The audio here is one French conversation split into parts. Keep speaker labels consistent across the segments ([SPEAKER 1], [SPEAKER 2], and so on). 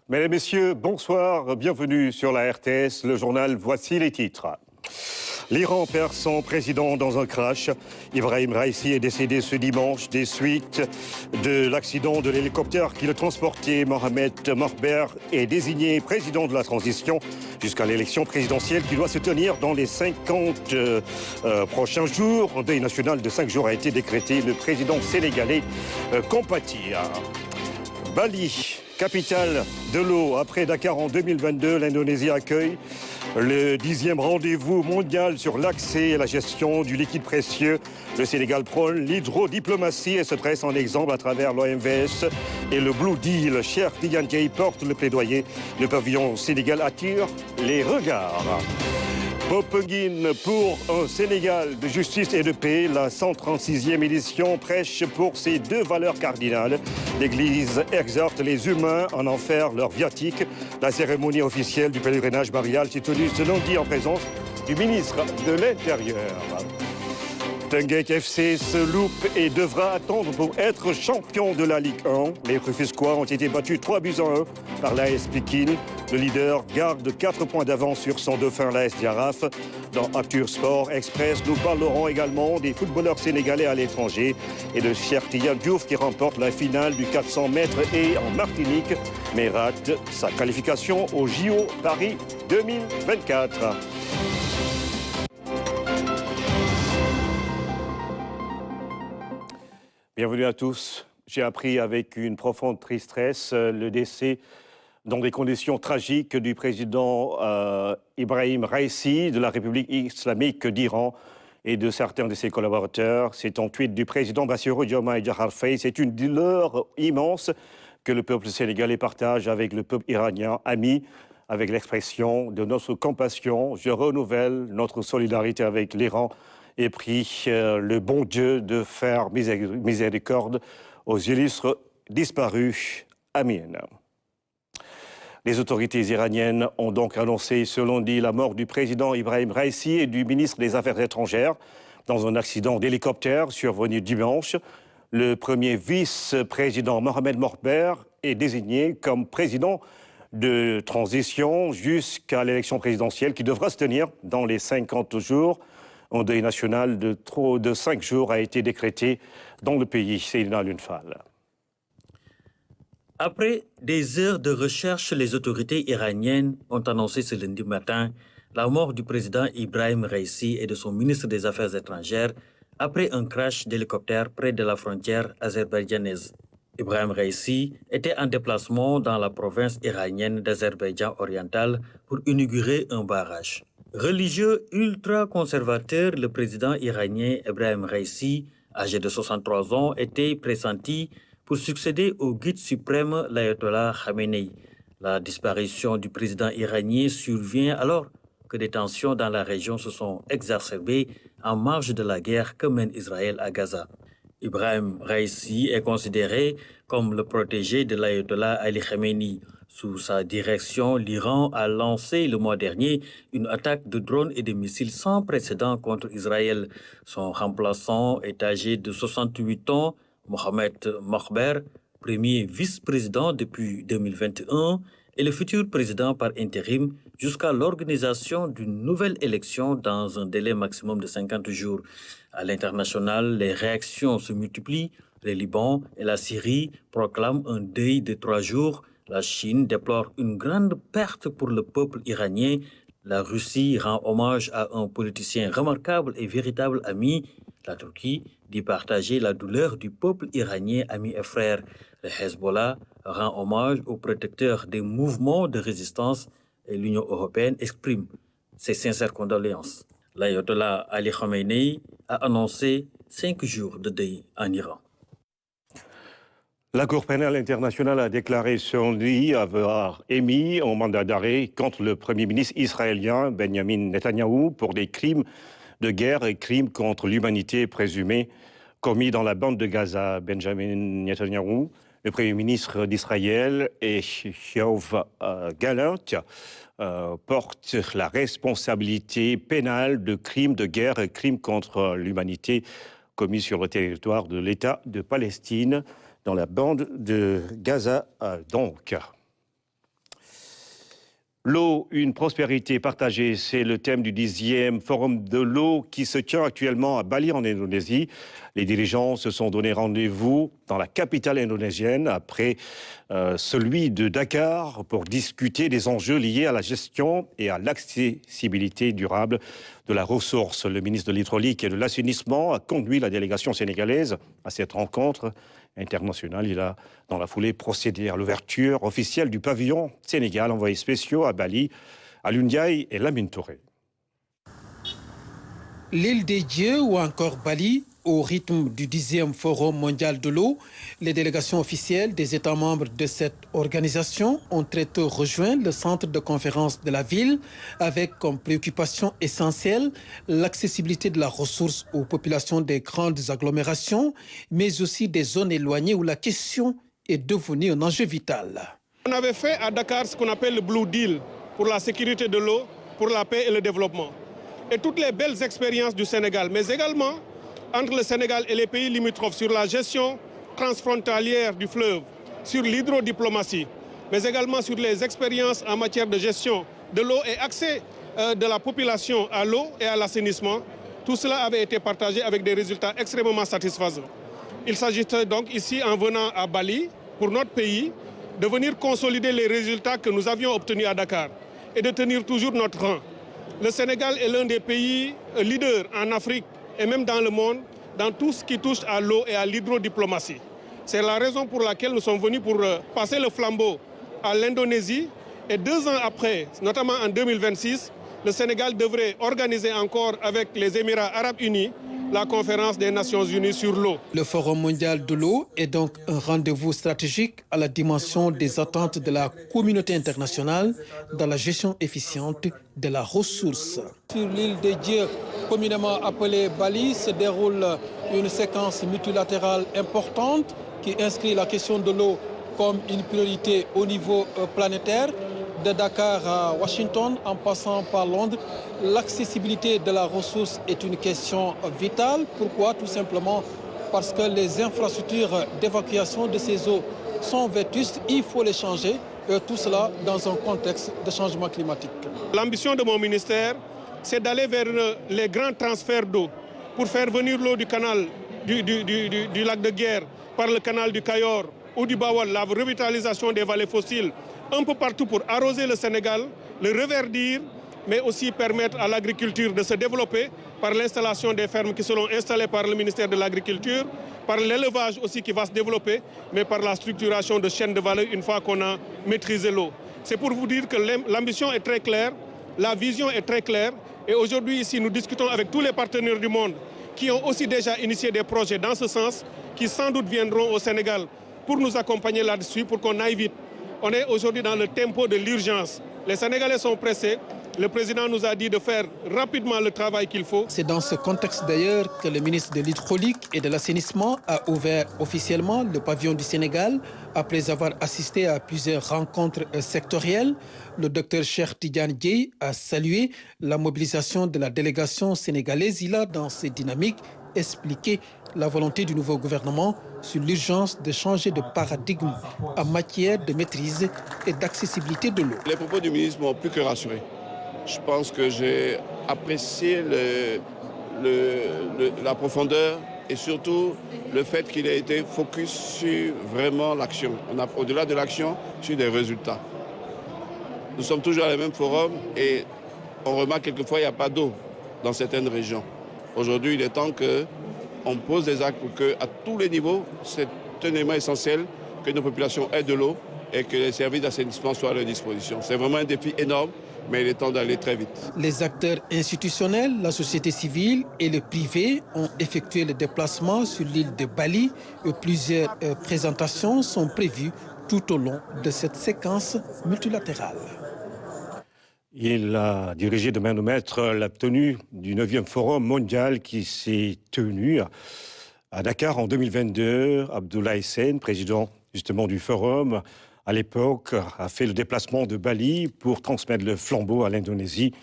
[SPEAKER 1] Mesdames et messieurs, bonsoir, bienvenue sur la RTS, le journal, voici les titres. L'Iran perd son président dans un crash. Ibrahim Raïssi est décédé ce dimanche des suites de l'accident de l'hélicoptère qui le transportait. Mohamed Morber est désigné président de la transition jusqu'à l'élection présidentielle qui doit se tenir dans les 50 prochains jours. Un deuil national de 5 jours a été décrété. Le président sénégalais compatit. Bali, capitale de l'eau. Après Dakar en 2022, l'Indonésie accueille le 10e rendez-vous mondial sur l'accès et la gestion du liquide précieux. Le Sénégal prône l'hydrodiplomatie et se presse en exemple à travers l'OMVS et le Blue Deal. Cheikh Tidiane Dièye porte le plaidoyer. Le pavillon Sénégal attire les regards. Popenguine pour un Sénégal de justice et de paix. La 136e édition prêche pour ces deux valeurs cardinales. L'Église exhorte les humains à en faire leur viatique. La cérémonie officielle du pèlerinage marial s'est tenue ce lundi en présence du ministre de l'Intérieur. Teungueth FC se loupe et devra attendre pour être champion de la Ligue 1. Les Rufisquois ont été battus 3-1 par l'AS Pikine. Le leader garde 4 points d'avance sur son dauphin, l'AS Diaraf. Dans Actu Sport Express, nous parlerons également des footballeurs sénégalais à l'étranger et de Cheikh Tidiane Diouf qui remporte la finale du 400 mètres et en Martinique, mais rate sa qualification au JO Paris 2024. Bienvenue à tous. J'ai appris avec une profonde tristesse le décès dans des conditions tragiques du président Ibrahim Raïssi de la République islamique d'Iran et de certains de ses collaborateurs. C'est en tweet du président Bassirou Diomaye Diakhar Faye. C'est une douleur immense que le peuple sénégalais partage avec le peuple iranien, ami, avec l'expression de notre compassion. Je renouvelle notre solidarité avec l'Iran et prie le bon Dieu de faire miséricorde aux illustres disparus. Amin. Les autorités iraniennes ont donc annoncé ce lundi la mort du président Ibrahim Raïssi et du ministre des Affaires étrangères dans un accident d'hélicoptère survenu dimanche. Le premier vice-président Mohamed Morber est désigné comme président de transition jusqu'à l'élection présidentielle qui devra se tenir dans les 50 jours. Un deuil national de 5 jours a été décrété dans le pays. C'est Seydina Alioune Fall.
[SPEAKER 2] Après des heures de recherche, les autorités iraniennes ont annoncé ce lundi matin la mort du président Ibrahim Raïssi et de son ministre des Affaires étrangères après un crash d'hélicoptère près de la frontière azerbaïdjanaise. Ibrahim Raïssi était en déplacement dans la province iranienne d'Azerbaïdjan oriental pour inaugurer un barrage. Religieux ultra-conservateur, le président iranien Ibrahim Raïssi, âgé de 63 ans, était pressenti pour succéder au guide suprême l'ayatollah Khamenei. La disparition du président iranien survient alors que des tensions dans la région se sont exacerbées en marge de la guerre que mène Israël à Gaza. Ibrahim Raïssi est considéré comme le protégé de l'ayatollah Ali Khamenei. Sous sa direction, l'Iran a lancé le mois dernier une attaque de drones et de missiles sans précédent contre Israël. Son remplaçant est âgé de 68 ans, Mohamed Morber, premier vice-président depuis 2021, et le futur président par intérim jusqu'à l'organisation d'une nouvelle élection dans un délai maximum de 50 jours. À l'international, les réactions se multiplient. Le Liban et la Syrie proclament un deuil de 3 jours. La Chine déplore une grande perte pour le peuple iranien. La Russie rend hommage à un politicien remarquable et véritable ami. La Turquie dit partager la douleur du peuple iranien, ami et frère. Le Hezbollah rend hommage aux protecteurs des mouvements de résistance et l'Union européenne exprime ses sincères condoléances. L'ayatollah Ali Khamenei a annoncé 5 jours de deuil en Iran.
[SPEAKER 1] La Cour pénale internationale a déclaré ce lundi avoir émis un mandat d'arrêt contre le Premier ministre israélien Benjamin Netanyahou pour des crimes de guerre et crimes contre l'humanité présumés commis dans la bande de Gaza. Benjamin Netanyahou, le Premier ministre d'Israël, et Yoav Gallant portent la responsabilité pénale de crimes de guerre et crimes contre l'humanité commis sur le territoire de l'État de Palestine, dans la bande de Gaza donc. L'eau, une prospérité partagée, c'est le thème du 10e Forum de l'eau qui se tient actuellement à Bali en Indonésie. Les dirigeants se sont donné rendez-vous dans la capitale indonésienne après celui de Dakar pour discuter des enjeux liés à la gestion et à l'accessibilité durable de la ressource. Le ministre de l'Hydraulique et de l'Assainissement a conduit la délégation sénégalaise à cette rencontre internationale. Il a, dans la foulée, procédé à l'ouverture officielle du pavillon Sénégal, envoyés spéciaux à Bali, Alioune Ndiaye et Lamine Touré.
[SPEAKER 3] L'île des Dieux ou encore Bali, au rythme du 10e Forum mondial de l'eau, les délégations officielles des États membres de cette organisation ont très tôt rejoint le centre de conférence de la ville avec comme préoccupation essentielle l'accessibilité de la ressource aux populations des grandes agglomérations, mais aussi des zones éloignées où la question est devenue un enjeu vital.
[SPEAKER 4] On avait fait à Dakar ce qu'on appelle le Blue Deal pour la sécurité de l'eau, pour la paix et le développement. Et toutes les belles expériences du Sénégal, mais également entre le Sénégal et les pays limitrophes sur la gestion transfrontalière du fleuve, sur l'hydrodiplomatie, mais également sur les expériences en matière de gestion de l'eau et accès de la population à l'eau et à l'assainissement. Tout cela avait été partagé avec des résultats extrêmement satisfaisants. Il s'agissait donc ici, en venant à Bali, pour notre pays, de venir consolider les résultats que nous avions obtenus à Dakar et de tenir toujours notre rang. Le Sénégal est l'un des pays leaders en Afrique et même dans le monde dans tout ce qui touche à l'eau et à l'hydrodiplomatie. C'est la raison pour laquelle nous sommes venus pour passer le flambeau à l'Indonésie. Et 2 ans après, notamment en 2026, le Sénégal devrait organiser encore avec les Émirats arabes unis la conférence des Nations unies sur l'eau.
[SPEAKER 3] Le Forum mondial de l'eau est donc un rendez-vous stratégique à la dimension des attentes de la communauté internationale dans la gestion efficiente de la ressource. Sur l'île des Dieux, communément appelée Bali, se déroule une séquence multilatérale importante qui inscrit la question de l'eau comme une priorité au niveau planétaire. De Dakar à Washington, en passant par Londres, l'accessibilité de la ressource est une question vitale. Pourquoi? Tout simplement parce que les infrastructures d'évacuation de ces eaux sont vétustes, il faut les changer, et tout cela dans un contexte de changement climatique.
[SPEAKER 4] L'ambition de mon ministère, c'est d'aller vers les grands transferts d'eau pour faire venir l'eau du canal du lac de Guerre par le canal du Cayor ou du Bawal, la revitalisation des vallées fossiles, un peu partout pour arroser le Sénégal, le reverdir, mais aussi permettre à l'agriculture de se développer par l'installation des fermes qui seront installées par le ministère de l'Agriculture, par l'élevage aussi qui va se développer, mais par la structuration de chaînes de valeur une fois qu'on a maîtrisé l'eau. C'est pour vous dire que l'ambition est très claire, la vision est très claire, et aujourd'hui ici nous discutons avec tous les partenaires du monde qui ont aussi déjà initié des projets dans ce sens, qui sans doute viendront au Sénégal pour nous accompagner là-dessus, pour qu'on aille vite. On est aujourd'hui dans le tempo de l'urgence. Les Sénégalais sont pressés. Le président nous a dit de faire rapidement le travail qu'il faut.
[SPEAKER 3] C'est dans ce contexte d'ailleurs que le ministre de l'Hydraulique et de l'Assainissement a ouvert officiellement le pavillon du Sénégal après avoir assisté à plusieurs rencontres sectorielles. Le docteur Cheikh Tidiane Dièye a salué la mobilisation de la délégation sénégalaise. Il a, dans ces dynamiques, expliqué la volonté du nouveau gouvernement sur l'urgence de changer de paradigme en matière de maîtrise et d'accessibilité de l'eau.
[SPEAKER 5] Les propos du ministre m'ont plus que rassuré. Je pense que j'ai apprécié la profondeur et surtout le fait qu'il ait été focus sur vraiment l'action. Au-delà de l'action, sur des résultats. Nous sommes toujours à la même forum et on remarque quelquefois qu'il n'y a pas d'eau dans certaines régions. Aujourd'hui, il est temps qu'on pose des actes pour qu'à tous les niveaux, c'est un élément essentiel que nos populations aient de l'eau et que les services d'assainissement soient à leur disposition. C'est vraiment un défi énorme, mais il est temps d'aller très vite.
[SPEAKER 3] Les acteurs institutionnels, la société civile et le privé ont effectué le déplacement sur l'île de Bali et plusieurs présentations sont prévues tout au long de cette séquence multilatérale.
[SPEAKER 1] Il a dirigé de main de maître la tenue du 9e Forum mondial qui s'est tenu à Dakar en 2022. Abdoulaye Sène, président justement du Forum, à l'époque, a fait le déplacement de Bali pour transmettre le flambeau à l'Indonésie.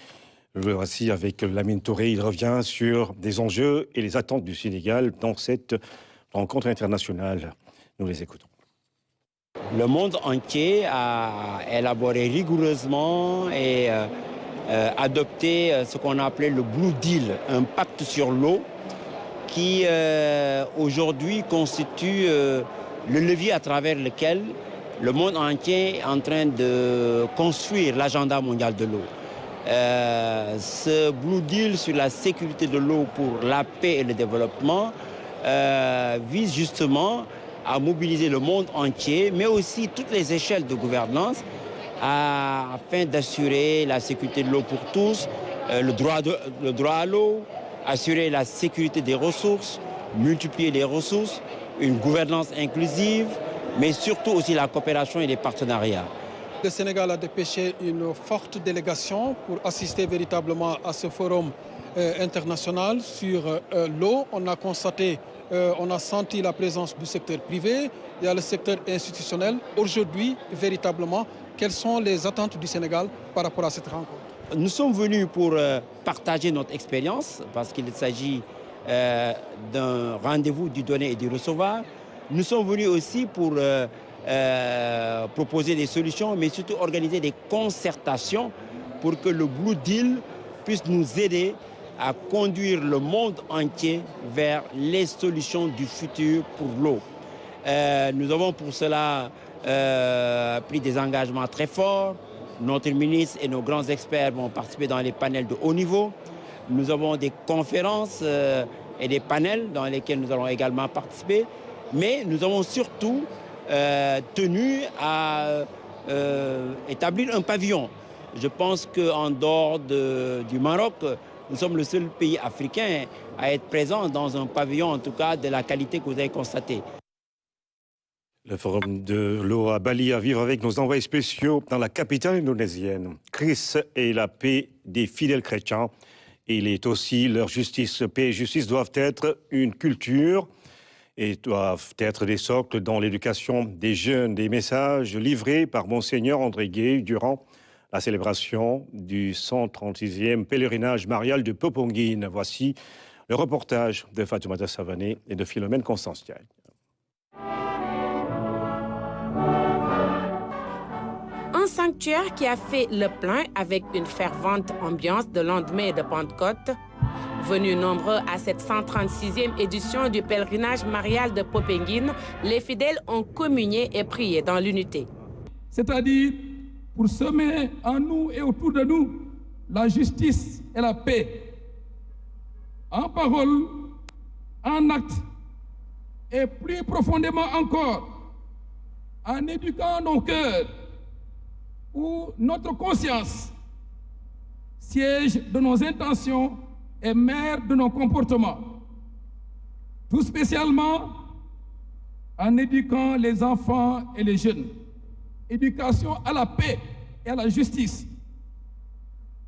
[SPEAKER 1] Le voici avec Lamine Touré. Il revient sur des enjeux et les attentes du Sénégal dans cette rencontre internationale. Nous les écoutons.
[SPEAKER 6] le monde entier a élaboré rigoureusement et adopté ce qu'on a appelé le Blue Deal, un pacte sur l'eau qui aujourd'hui constitue le levier à travers lequel le monde entier est en train de construire l'agenda mondial de l'eau. Ce Blue Deal sur la sécurité de l'eau pour la paix et le développement vise justement à mobiliser le monde entier, mais aussi toutes les échelles de gouvernance afin d'assurer la sécurité de l'eau pour tous, le droit à l'eau, assurer la sécurité des ressources, multiplier les ressources, une gouvernance inclusive, mais surtout aussi la coopération et les partenariats.
[SPEAKER 3] Le Sénégal a dépêché une forte délégation pour assister véritablement à ce forum international sur l'eau. On a constaté, on a senti la présence du secteur privé, il y a le secteur institutionnel. Aujourd'hui, véritablement, quelles sont les attentes du Sénégal par rapport à cette rencontre?
[SPEAKER 6] Nous sommes venus pour partager notre expérience parce qu'il s'agit d'un rendez-vous du donner et du recevoir. Nous sommes venus aussi pour proposer des solutions, mais surtout organiser des concertations pour que le Blue Deal puisse nous aider à conduire le monde entier vers les solutions du futur pour l'eau. Nous avons pour cela pris des engagements très forts. Notre ministre et nos grands experts vont participer dans les panels de haut niveau. Nous avons des conférences et des panels dans lesquels nous allons également participer. Mais nous avons surtout tenu à établir un pavillon. Je pense qu'en dehors du Maroc, nous sommes le seul pays africain à être présent dans un pavillon, en tout cas de la qualité que vous avez constatée.
[SPEAKER 1] Le forum de l'eau à Bali à vivre avec nos envoyés spéciaux dans la capitale indonésienne. Christ est la paix des fidèles chrétiens. Il est aussi leur justice. Paix et justice doivent être une culture et doivent être des socles dans l'éducation des jeunes. Des messages livrés par Monseigneur André Gay durant la célébration du 136e pèlerinage marial de Popongine. Voici le reportage de Fatoumata Savané et de Philomène Constanciel.
[SPEAKER 7] Un sanctuaire qui a fait le plein avec une fervente ambiance de lendemain de Pentecôte. Venus nombreux à cette 136e édition du pèlerinage marial de Popengine, les fidèles ont communié et prié dans l'unité.
[SPEAKER 8] C'est-à-dire pour semer en nous et autour de nous la justice et la paix, en parole, en acte, et plus profondément encore, en éduquant nos cœurs, où notre conscience, siège de nos intentions et mère de nos comportements, tout spécialement en éduquant les enfants et les jeunes. Éducation à la paix et à la justice,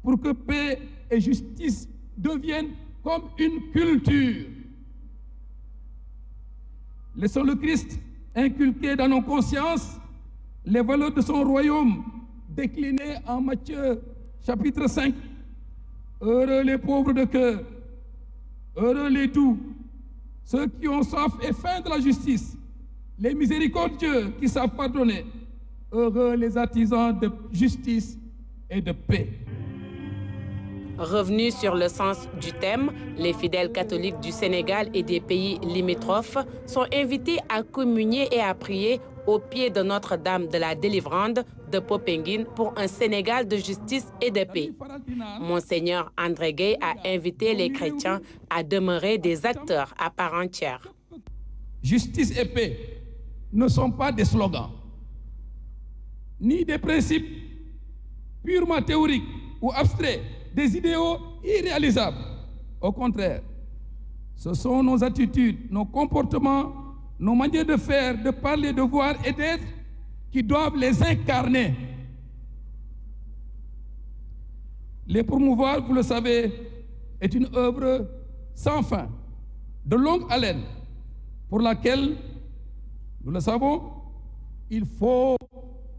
[SPEAKER 8] pour que paix et justice deviennent comme une culture. Laissons le Christ inculquer dans nos consciences les valeurs de son royaume, déclinées en Matthieu chapitre 5. Heureux les pauvres de cœur, heureux les doux, ceux qui ont soif et faim de la justice, les miséricordieux qui savent pardonner, heureux les artisans de justice et de paix.
[SPEAKER 7] Revenus sur le sens du thème, les fidèles catholiques du Sénégal et des pays limitrophes sont invités à communier et à prier au pied de Notre-Dame de la Délivrande de Popengine pour un Sénégal de justice et de paix. Monseigneur André Gay a invité les chrétiens à demeurer des acteurs à part entière.
[SPEAKER 8] Justice et paix ne sont pas des slogans, ni des principes purement théoriques ou abstraits, des idéaux irréalisables. Au contraire, ce sont nos attitudes, nos comportements, nos manières de faire, de parler, de voir et d'être qui doivent les incarner. Les promouvoir, vous le savez, est une œuvre sans fin, de longue haleine, pour laquelle, nous le savons, il faut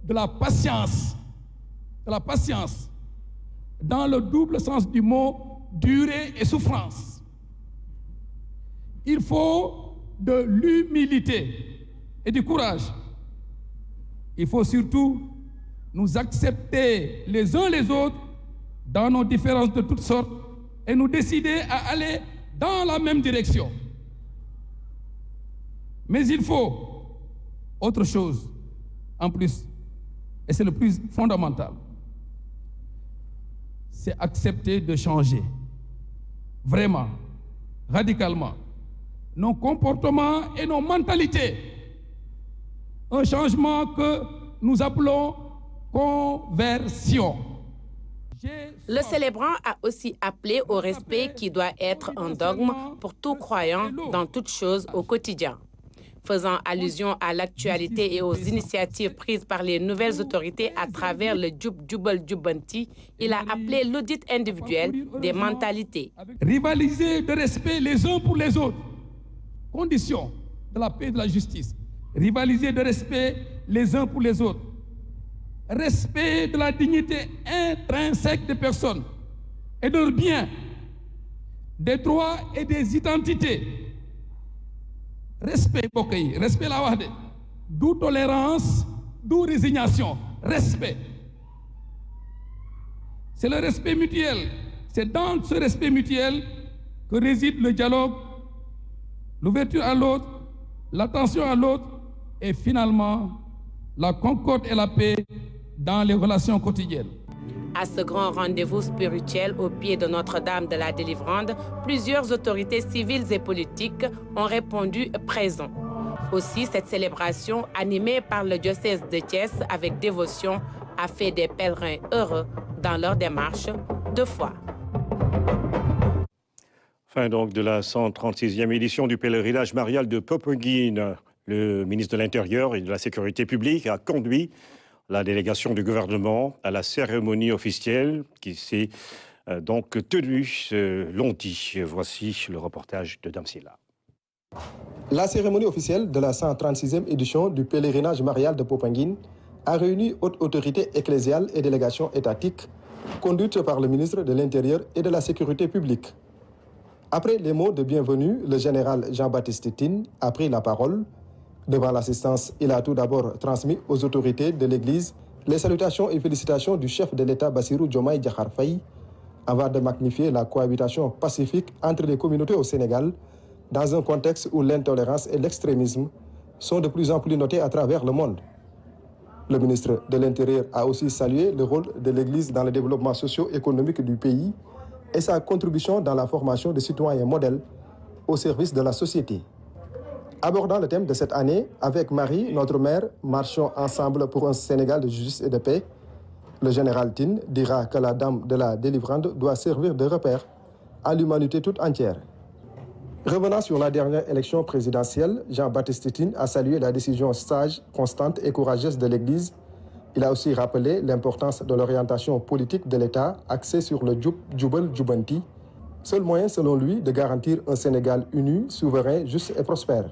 [SPEAKER 8] de la patience, dans le double sens du mot durée et souffrance. Il faut de l'humilité et du courage. Il faut surtout nous accepter les uns les autres dans nos différences de toutes sortes et nous décider à aller dans la même direction. Mais il faut autre chose en plus, et c'est le plus fondamental, c'est accepter de changer, vraiment, radicalement, nos comportements et nos mentalités. Un changement que nous appelons conversion.
[SPEAKER 7] Le célébrant a aussi appelé au respect qui doit être un dogme pour tout croyant dans toute chose au quotidien. Faisant allusion à l'actualité et aux initiatives prises par les nouvelles autorités à travers le Jubal Jubanti, il a appelé l'audit individuel des mentalités.
[SPEAKER 8] Rivaliser de respect les uns pour les autres, condition de la paix et de la justice. Rivaliser de respect les uns pour les autres. Respect de la dignité intrinsèque des personnes et de leurs biens, des droits et des identités. Respect, respect la wax de, d'où tolérance, d'où résignation, respect. C'est le respect mutuel. C'est dans ce respect mutuel que réside le dialogue, l'ouverture à l'autre, l'attention à l'autre et finalement la concorde et la paix dans les relations quotidiennes.
[SPEAKER 7] À ce grand rendez-vous spirituel au pied de Notre-Dame de la Délivrande, plusieurs autorités civiles et politiques ont répondu présents. Aussi, cette célébration, animée par le diocèse de Thiès avec dévotion, a fait des pèlerins heureux dans leur démarche de foi.
[SPEAKER 1] Fin donc de la 136e édition du pèlerinage marial de Popenguine. Le ministre de l'Intérieur et de la Sécurité publique a conduit la délégation du gouvernement à la cérémonie officielle qui s'est donc tenue ce lundi. Voici le reportage de Damsila.
[SPEAKER 9] La cérémonie officielle de la 136e édition du pèlerinage marial de Popenguine a réuni hautes autorités ecclésiales et délégations étatiques conduites par le ministre de l'Intérieur et de la Sécurité publique. Après les mots de bienvenue, le général Jean-Baptiste Tine a pris la parole. Devant l'assistance, il a tout d'abord transmis aux autorités de l'Église les salutations et félicitations du chef de l'État Bassirou Diomaye Diakhar Faye avant de magnifier la cohabitation pacifique entre les communautés au Sénégal dans un contexte où l'intolérance et l'extrémisme sont de plus en plus notés à travers le monde. Le ministre de l'Intérieur a aussi salué le rôle de l'Église dans le développement socio-économique du pays et sa contribution dans la formation de citoyens modèles au service de la société. Abordant le thème de cette année, avec Marie, notre mère, marchons ensemble pour un Sénégal de justice et de paix, le général Tine dira que la dame de la délivrande doit servir de repère à l'humanité toute entière. Revenant sur la dernière élection présidentielle, Jean-Baptiste Tine a salué la décision sage, constante et courageuse de l'Église. Il a aussi rappelé l'importance de l'orientation politique de l'État axée sur le Jubal Jubanti, seul moyen selon lui de garantir un Sénégal uni, souverain, juste et prospère.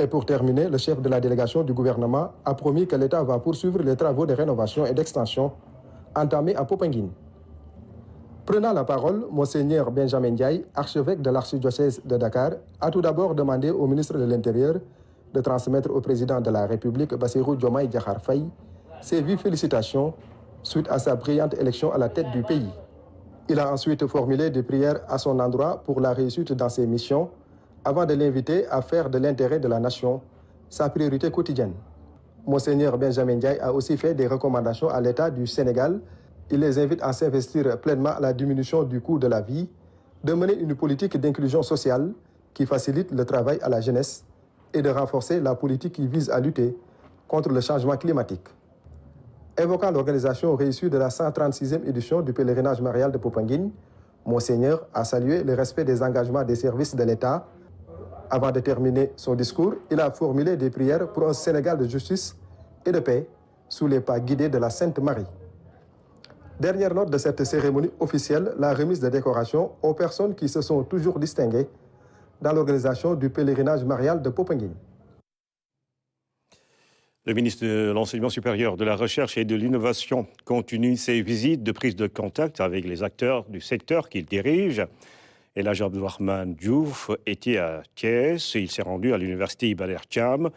[SPEAKER 9] Et pour terminer, le chef de la délégation du gouvernement a promis que l'État va poursuivre les travaux de rénovation et d'extension entamés à Popenguine. Prenant la parole, Monseigneur Benjamin Ndiaye, archevêque de l'archidiocèse de Dakar, a tout d'abord demandé au ministre de l'Intérieur de transmettre au président de la République, Bassirou Diomaye Diakhar Faye, ses vives félicitations suite à sa brillante élection à la tête du pays. Il a ensuite formulé des prières à son endroit pour la réussite dans ses missions, avant de l'inviter à faire de l'intérêt de la nation sa priorité quotidienne. Monseigneur Benjamin Ndiaye a aussi fait des recommandations à l'État du Sénégal. Il les invite à s'investir pleinement à la diminution du coût de la vie, de mener une politique d'inclusion sociale qui facilite le travail à la jeunesse et de renforcer la politique qui vise à lutter contre le changement climatique. Évoquant l'organisation réussie de la 136e édition du pèlerinage marial de Popenguine, Monseigneur a salué le respect des engagements des services de l'État. Avant de terminer son discours, il a formulé des prières pour un Sénégal de justice et de paix sous les pas guidés de la Sainte Marie. Dernière note de cette cérémonie officielle, la remise de décorations aux personnes qui se sont toujours distinguées dans l'organisation du pèlerinage marial de Popenguine.
[SPEAKER 1] Le ministre de l'Enseignement supérieur, de la Recherche et de l'Innovation continue ses visites de prise de contact avec les acteurs du secteur qu'il dirige. El Hadj Abdourahmane Diouf était à Thiès. Il s'est rendu à l'université Iba Der Thiam.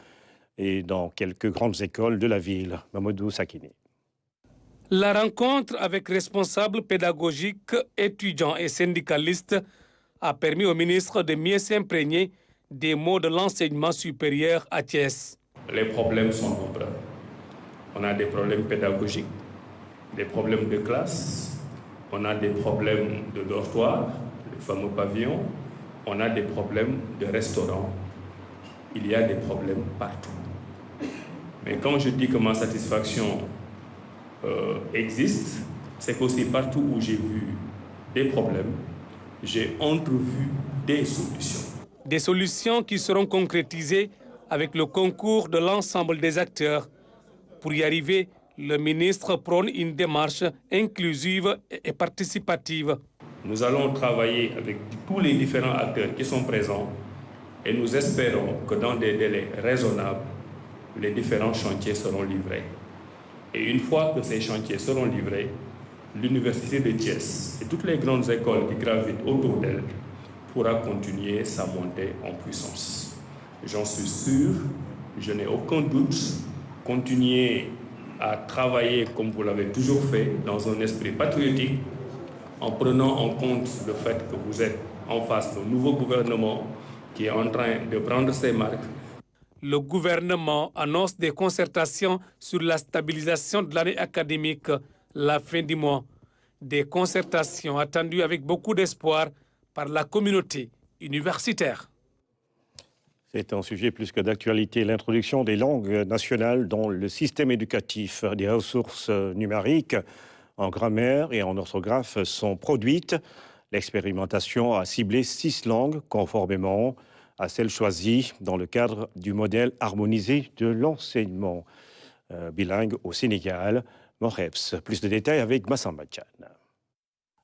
[SPEAKER 1] et dans quelques grandes écoles de la ville. Mamadou Sakini.
[SPEAKER 10] La rencontre avec responsables pédagogiques, étudiants et syndicalistes a permis au ministre de mieux s'imprégner des maux de l'enseignement supérieur à Thiès.
[SPEAKER 11] Les problèmes sont nombreux. On a des problèmes pédagogiques, des problèmes de classe, on a des problèmes de dortoir, le fameux pavillon, on a des problèmes de restaurants. Il y a des problèmes partout. Mais quand je dis que ma satisfaction existe, c'est qu'aussi partout où j'ai vu des problèmes, j'ai entrevu des solutions.
[SPEAKER 10] Des solutions qui seront concrétisées avec le concours de l'ensemble des acteurs. Pour y arriver, le ministre prône une démarche inclusive et participative.
[SPEAKER 11] Nous allons travailler avec tous les différents acteurs qui sont présents et nous espérons que dans des délais raisonnables, les différents chantiers seront livrés. Et une fois que ces chantiers seront livrés, l'Université de Thiès et toutes les grandes écoles qui gravitent autour d'elle pourra continuer sa montée en puissance. J'en suis sûr, je n'ai aucun doute. Continuez à travailler comme vous l'avez toujours fait, dans un esprit patriotique, en prenant en compte le fait que vous êtes en face d'un nouveau gouvernement qui est en train de prendre ses marques.
[SPEAKER 10] Le gouvernement annonce des concertations sur la stabilisation de l'année académique la fin du mois. Des concertations attendues avec beaucoup d'espoir par la communauté universitaire.
[SPEAKER 1] C'est un sujet plus que d'actualité. L'introduction des langues nationales dans le système éducatif. Des ressources numériques en grammaire et en orthographe sont produites. L'expérimentation a ciblé 6 langues conformément à celles choisies dans le cadre du modèle harmonisé de l'enseignement bilingue au Sénégal. Moreps, plus de détails avec Massamba Tchane.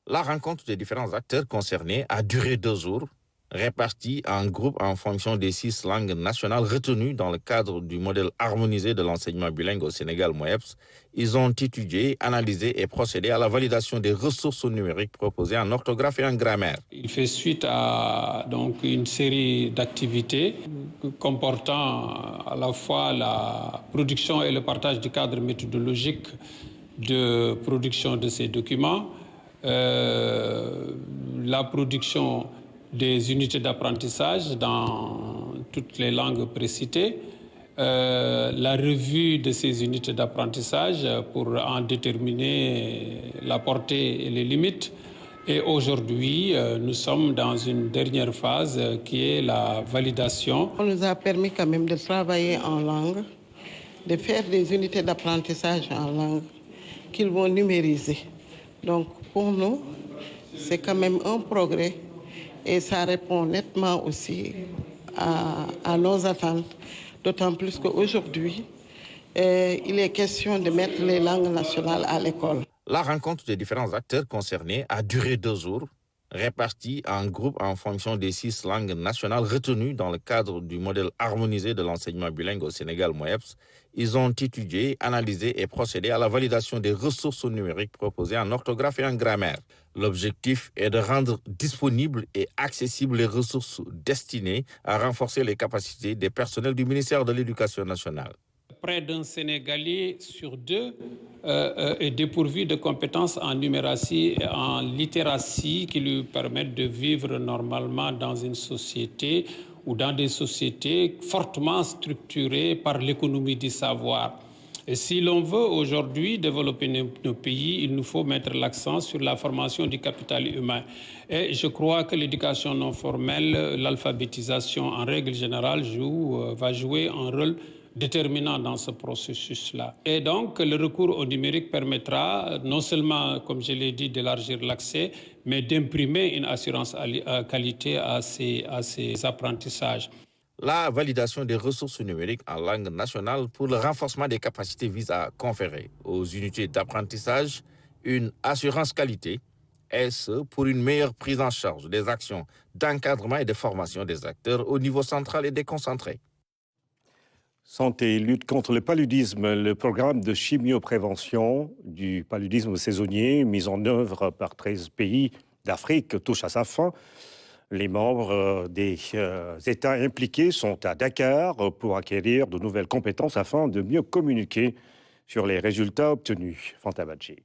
[SPEAKER 12] La rencontre des différents acteurs concernés a duré 2 jours, répartis en groupes en fonction des 6 langues nationales retenues dans le cadre du modèle harmonisé de l'enseignement bilingue au Sénégal, MOEPS. Ils ont étudié, analysé et procédé à la validation des ressources numériques proposées en orthographe et en grammaire.
[SPEAKER 13] Il fait suite à une série d'activités comportant à la fois la production et le partage du cadre méthodologique de production de ces documents, la production des unités d'apprentissage dans toutes les langues précitées, la revue de ces unités d'apprentissage pour en déterminer la portée et les limites. Et aujourd'hui, nous sommes dans une dernière phase qui est la validation.
[SPEAKER 14] On nous a permis quand même de travailler en langue, de faire des unités d'apprentissage en langue qu'ils vont numériser. Donc pour nous, c'est quand même un progrès. Et ça répond nettement aussi à nos attentes, d'autant plus qu'aujourd'hui, il est question de mettre les langues nationales à l'école.
[SPEAKER 12] La rencontre des différents acteurs concernés a duré 2 jours, répartis en groupes en fonction des 6 langues nationales retenues dans le cadre du modèle harmonisé de l'enseignement bilingue au Sénégal, MOEPS. Ils ont étudié, analysé et procédé à la validation des ressources numériques proposées en orthographe et en grammaire. L'objectif est de rendre disponibles et accessibles les ressources destinées à renforcer les capacités des personnels du ministère de l'Éducation nationale.
[SPEAKER 13] Près d'un Sénégalais sur 2 est dépourvu de compétences en numératie et en littératie qui lui permettent de vivre normalement dans une société ou dans des sociétés fortement structurées par l'économie du savoir. Et si l'on veut aujourd'hui développer nos pays, il nous faut mettre l'accent sur la formation du capital humain. Et je crois que l'éducation non formelle, l'alphabétisation en règle générale va jouer un rôle déterminant dans ce processus-là. Et donc, le recours au numérique permettra non seulement, comme je l'ai dit, d'élargir l'accès, mais d'imprimer une assurance qualité à ces apprentissages.
[SPEAKER 12] La validation des ressources numériques en langue nationale pour le renforcement des capacités vise à conférer aux unités d'apprentissage une assurance qualité, et ce pour une meilleure prise en charge des actions d'encadrement et de formation des acteurs au niveau central et déconcentré.
[SPEAKER 1] Santé et lutte contre le paludisme, le programme de chimioprévention du paludisme saisonnier mis en œuvre par 13 pays d'Afrique touche à sa fin. Les membres des États impliqués sont à Dakar pour acquérir de nouvelles compétences afin de mieux communiquer sur les résultats obtenus. Fanta Badji.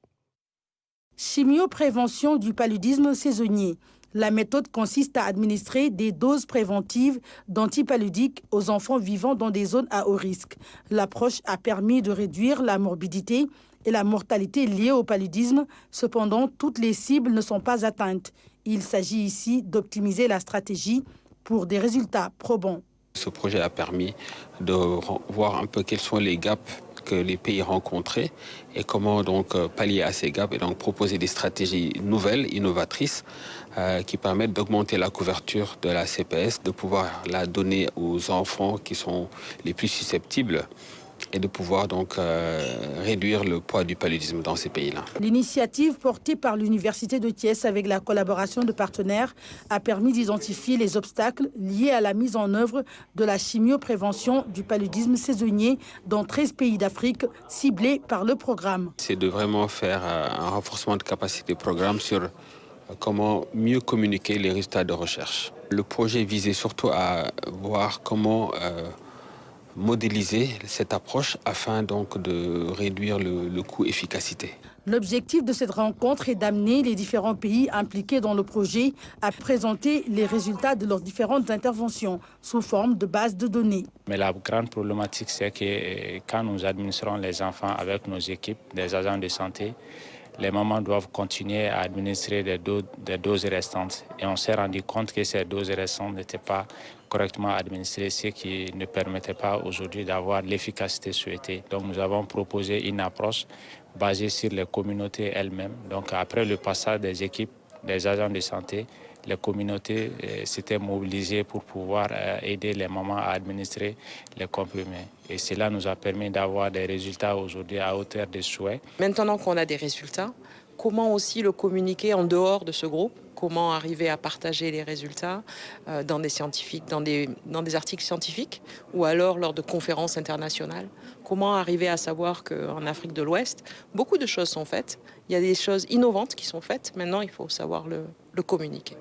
[SPEAKER 15] Chimioprévention du paludisme saisonnier. La méthode consiste à administrer des doses préventives d'antipaludiques aux enfants vivant dans des zones à haut risque. L'approche a permis de réduire la morbidité et la mortalité liées au paludisme. Cependant, toutes les cibles ne sont pas atteintes. Il s'agit ici d'optimiser la stratégie pour des résultats probants.
[SPEAKER 16] Ce projet a permis de voir un peu quels sont les gaps que les pays rencontraient et comment donc pallier à ces gaps et donc proposer des stratégies nouvelles, innovatrices, qui permettent d'augmenter la couverture de la CPS, de pouvoir la donner aux enfants qui sont les plus susceptibles et de pouvoir donc réduire le poids du paludisme dans ces pays-là.
[SPEAKER 15] L'initiative portée par l'Université de Thiès avec la collaboration de partenaires a permis d'identifier les obstacles liés à la mise en œuvre de la chimioprévention du paludisme saisonnier dans 13 pays d'Afrique ciblés par le programme.
[SPEAKER 16] C'est de vraiment faire un renforcement de capacité programme sur comment mieux communiquer les résultats de recherche. Le projet visait surtout à voir comment modéliser cette approche afin donc de réduire le coût efficacité.
[SPEAKER 15] L'objectif de cette rencontre est d'amener les différents pays impliqués dans le projet à présenter les résultats de leurs différentes interventions sous forme de bases de données.
[SPEAKER 17] Mais la grande problématique, c'est que quand nous administrons les enfants avec nos équipes, des agents de santé, les mamans doivent continuer à administrer des doses restantes. Et on s'est rendu compte que ces doses restantes n'étaient pas correctement administrées, ce qui ne permettait pas aujourd'hui d'avoir l'efficacité souhaitée. Donc nous avons proposé une approche basée sur les communautés elles-mêmes. Donc après le passage des équipes, des agents de santé, les communautés s'étaient mobilisées pour pouvoir aider les mamans à administrer les comprimés. Et cela nous a permis d'avoir des résultats aujourd'hui à hauteur des souhaits.
[SPEAKER 18] Maintenant qu'on a des résultats, comment aussi le communiquer en dehors de ce groupe? Comment arriver à partager les résultats dans des articles scientifiques ou alors lors de conférences internationales? Comment arriver à savoir qu'en Afrique de l'Ouest, beaucoup de choses sont faites. Il y a des choses innovantes qui sont faites. Maintenant, il faut savoir le communiquer.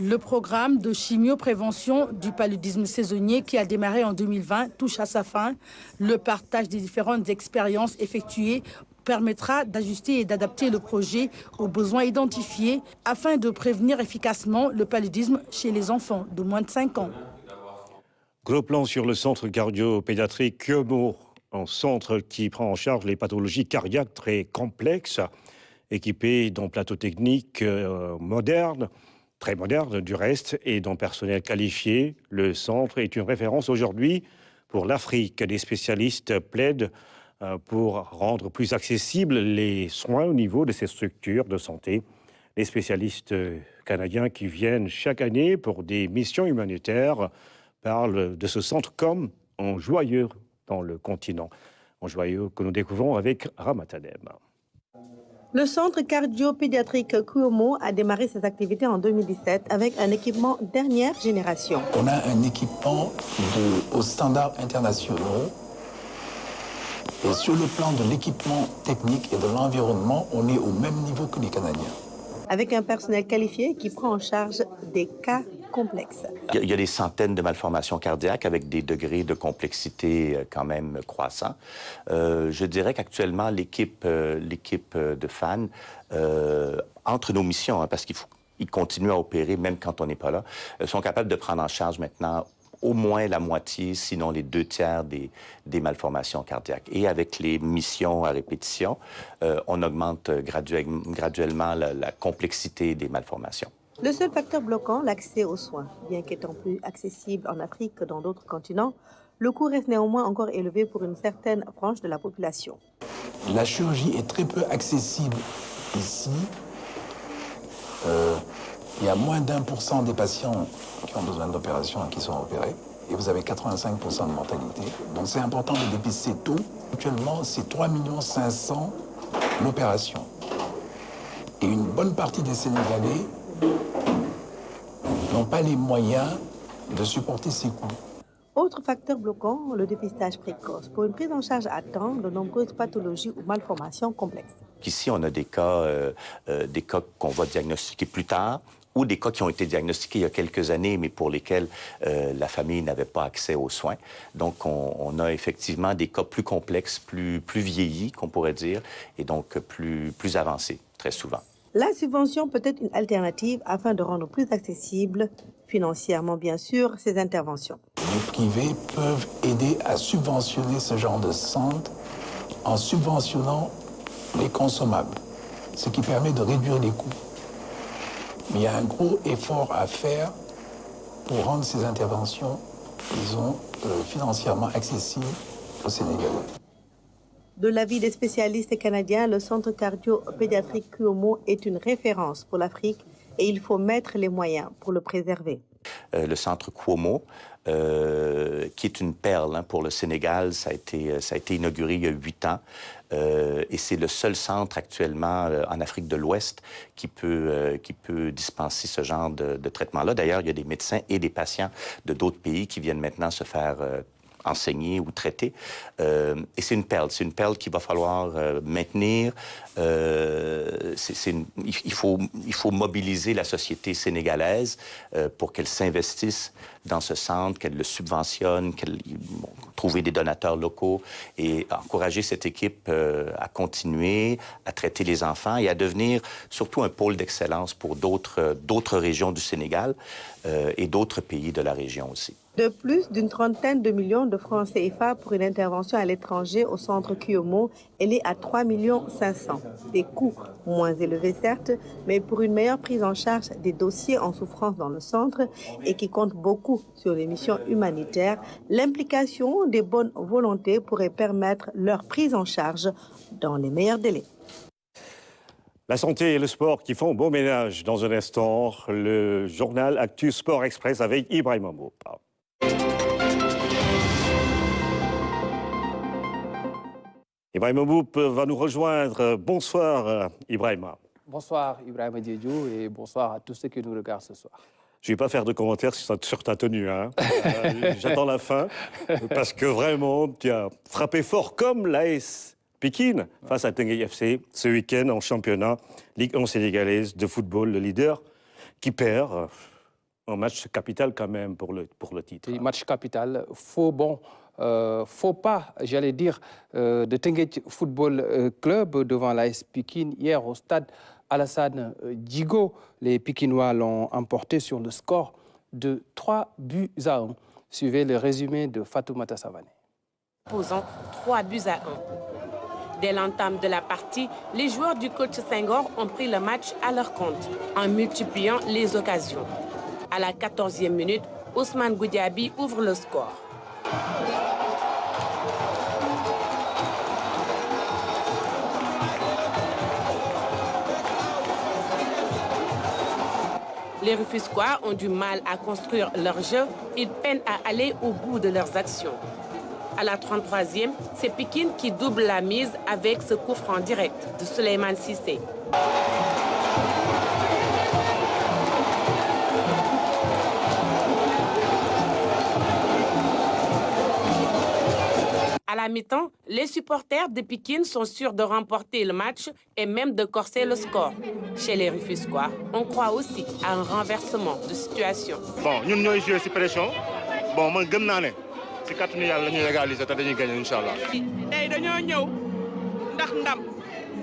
[SPEAKER 15] Le programme de chimioprévention du paludisme saisonnier qui a démarré en 2020 touche à sa fin. Le partage des différentes expériences effectuées permettra d'ajuster et d'adapter le projet aux besoins identifiés afin de prévenir efficacement le paludisme chez les enfants de moins de 5 ans.
[SPEAKER 1] Gros plan sur le centre cardio-pédiatrique Kyomo, un centre qui prend en charge les pathologies cardiaques très complexes, équipé d'un plateau technique moderne, très moderne du reste, et d'un personnel qualifié. Le centre est une référence aujourd'hui pour l'Afrique. Des spécialistes plaident pour rendre plus accessibles les soins au niveau de ces structures de santé. Les spécialistes canadiens qui viennent chaque année pour des missions humanitaires parlent de ce centre comme un joyeux dans le continent. Un joyeux que nous découvrons avec Ramatadem.
[SPEAKER 19] Le centre cardio-pédiatrique Kyomo a démarré ses activités en 2017 avec un équipement dernière génération.
[SPEAKER 20] On a un équipement aux standards internationaux. Et sur le plan de l'équipement technique et de l'environnement, on est au même niveau que les Canadiens.
[SPEAKER 19] Avec un personnel qualifié qui prend en charge des cas complexes.
[SPEAKER 21] Il y a des centaines de malformations cardiaques avec des degrés de complexité quand même croissants. Je dirais qu'actuellement, l'équipe de FAN, entre nos missions, parce qu'ils continuent à opérer même quand on n'est pas là, sont capables de prendre en charge maintenant au moins la moitié, sinon les 2/3 des malformations cardiaques. Et avec les missions à répétition, on augmente graduellement la complexité des malformations.
[SPEAKER 19] Le seul facteur bloquant, l'accès aux soins. Bien qu'étant plus accessible en Afrique que dans d'autres continents, le coût reste néanmoins encore élevé pour une certaine branche de la population.
[SPEAKER 20] La chirurgie est très peu accessible ici. Il y a moins d'1% des patients qui ont besoin d'opération qui sont opérés. Et vous avez 85% de mortalité. Donc c'est important de dépister tôt. Actuellement, c'est 3 500 000 l'opération. Et une bonne partie des Sénégalais n'ont pas les moyens de supporter ces coûts.
[SPEAKER 19] Autre facteur bloquant, le dépistage précoce. Pour une prise en charge à temps de nombreuses pathologies ou malformations complexes.
[SPEAKER 21] Ici, on a des cas qu'on va diagnostiquer plus tard, ou des cas qui ont été diagnostiqués il y a quelques années, mais pour lesquels la famille n'avait pas accès aux soins. Donc, on a effectivement des cas plus complexes, plus vieillis, qu'on pourrait dire, et donc plus avancés, très souvent.
[SPEAKER 19] La subvention peut être une alternative afin de rendre plus accessible, financièrement bien sûr, ces interventions.
[SPEAKER 20] Les privés peuvent aider à subventionner ce genre de centre en subventionnant les consommables, ce qui permet de réduire les coûts. Mais il y a un gros effort à faire pour rendre ces interventions, disons, financièrement accessibles aux Sénégalais.
[SPEAKER 19] De l'avis des spécialistes canadiens, le centre cardio-pédiatrique Cuomo est une référence pour l'Afrique et il faut mettre les moyens pour le préserver.
[SPEAKER 21] Le centre Cuomo, qui est une perle pour le Sénégal, ça a été inauguré il y a 8 ans. Et c'est le seul centre actuellement en Afrique de l'Ouest qui peut dispenser ce genre de traitement-là. D'ailleurs, il y a des médecins et des patients de d'autres pays qui viennent maintenant se faire enseigner ou traiter. Et c'est une perle qu'il va falloir maintenir. Il faut mobiliser la société sénégalaise pour qu'elle s'investisse dans ce centre, qu'elle le subventionne, trouver des donateurs locaux et encourager cette équipe à continuer à traiter les enfants et à devenir surtout un pôle d'excellence pour d'autres régions du Sénégal et d'autres pays de la région aussi.
[SPEAKER 19] De plus d'une trentaine de millions de francs CFA pour une intervention à l'étranger au centre Cuomo, elle est à 3,5 millions. Des coûts moins élevés certes, mais pour une meilleure prise en charge des dossiers en souffrance dans le centre et qui compte beaucoup sur les missions humanitaires, l'implication des bonnes volontés pourrait permettre leur prise en charge dans les meilleurs délais.
[SPEAKER 1] La santé et le sport qui font beau ménage dans un instant. Le journal Actu Sport Express avec Ibrahima Mboup. Ibrahima Mboup va nous rejoindre. Bonsoir Ibrahima.
[SPEAKER 2] Bonsoir Ibrahima Diédhiou et bonsoir à tous ceux qui nous regardent ce soir.
[SPEAKER 1] Je ne vais pas faire de commentaires sur ta tenue. Hein. J'attends la fin parce que vraiment, tu as frappé fort comme l'AS Pékin face à Teungueth FC ce week-end en championnat Ligue 1 sénégalaise de football, le leader qui perd un match capital quand même pour le titre.
[SPEAKER 2] Un match capital, faux pas, j'allais dire, de Teungueth Football Club devant l'AS Pékin hier au stade Alassane Djigo. Les Pékinois l'ont emporté sur le score de 3-1. Suivez le résumé de Fatoumata Savané.
[SPEAKER 7] Posant 3-1. Dès l'entame de la partie, les joueurs du coach Senghor ont pris le match à leur compte en multipliant les occasions. À la 14e minute, Ousmane Goudiaby ouvre le score. Les Rufisquois ont du mal à construire leur jeu. Ils peinent à aller au bout de leurs actions. À la 33e, c'est Pékin qui double la mise avec ce coup franc direct de Souleymane Cissé. À la mi-temps, les supporters de Pékin sont sûrs de remporter le match et même de corser le score. Chez les Rufisquois, on croit aussi à un renversement de situation.
[SPEAKER 22] Bon, nous avons joué cette pression. Bon, moi, je sais si kàttanu yàlla ñu légaliser te dañuy gagner inchallah.
[SPEAKER 23] Tey dañoo ñëw ndax ndam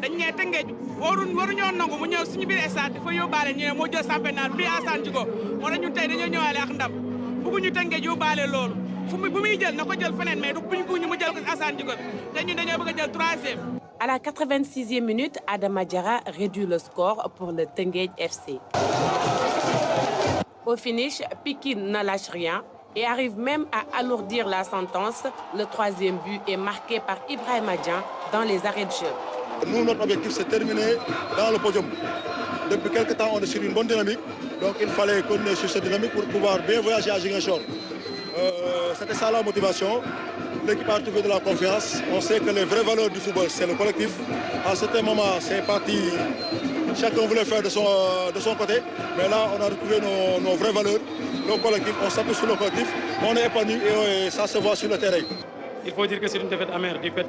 [SPEAKER 23] dañ ne Teungueth waruñoo nangu mu ñëw suñu biir stade dafa yóbbaale ñu ne moo jël championnat bi Alassane Djigo moo tax ñun tey dañoo ñëwaale ak ndam bëgguñu Teungueth yóbbaale loolu bu muy jël na ko jël feneen mais du bëgguñu mu jël ko Alassane Djigo te ñun dañoo bëgg a jël 3e.
[SPEAKER 7] À la 86e minute, Adama Diarra réduit le score pour le Teungueth FC. Au finish, Pékin ne lâche rien et arrive même à alourdir la sentence. Le 3e but est marqué par Ibrahima Dian dans les arrêts de jeu.
[SPEAKER 24] Nous, notre objectif, c'est terminer dans le podium. Depuis quelques temps, on est sur une bonne dynamique. Donc, il fallait continuer sur cette dynamique pour pouvoir bien voyager à Ziguinchor. C'était ça la motivation. L'équipe a trouvé de la confiance. On sait que les vraies valeurs du football, c'est le collectif. À certains moments, c'est parti. Chacun voulait faire de son côté. Mais là, on a retrouvé nos vraies valeurs, nos collectifs. On s'appuie sur le collectif. On est épanoui et ça se voit sur le terrain.
[SPEAKER 10] Il faut dire que c'est une défaite amère du fait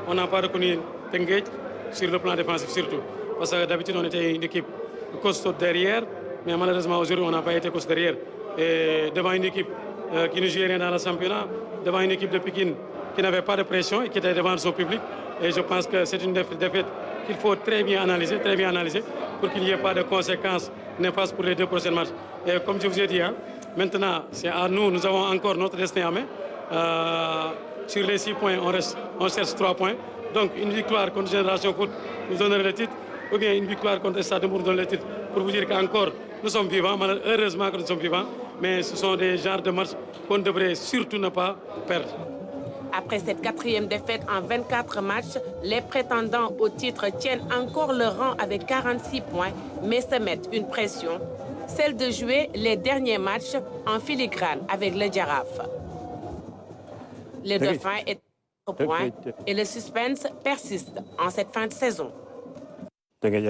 [SPEAKER 10] qu'on n'a pas reconnu Teungueth sur le plan défensif surtout. Parce que d'habitude, on était une équipe costaud derrière,
[SPEAKER 3] Mais malheureusement, aujourd'hui, on n'a pas été considéré devant une équipe qui ne jouait rien dans le championnat, devant une équipe de Pékin qui n'avait pas de pression et qui était devant son public. Et je pense que c'est une défaite qu'il faut très bien analyser pour qu'il n'y ait pas de conséquences néfastes pour les 2 prochains matchs. Et comme je vous ai dit, maintenant, c'est à nous, nous avons encore notre destin en main. Sur les 6 points, on cherche 3 points. Donc une victoire contre Génération Foot nous donnerait le titre, ou bien une victoire contre Stade de Mbour nous donne le titre. Pour vous dire qu'encore, nous sommes vivants, heureusement que nous sommes vivants, mais ce sont des genres de matchs qu'on ne devrait surtout ne pas perdre.
[SPEAKER 7] Après cette 4e défaite en 24 matchs, les prétendants au titre tiennent encore leur rang avec 46 points, mais se mettent une pression, celle de jouer les derniers matchs en filigrane avec le Jaraaf. Le Dauphin est au point et le suspense persiste en cette fin de saison.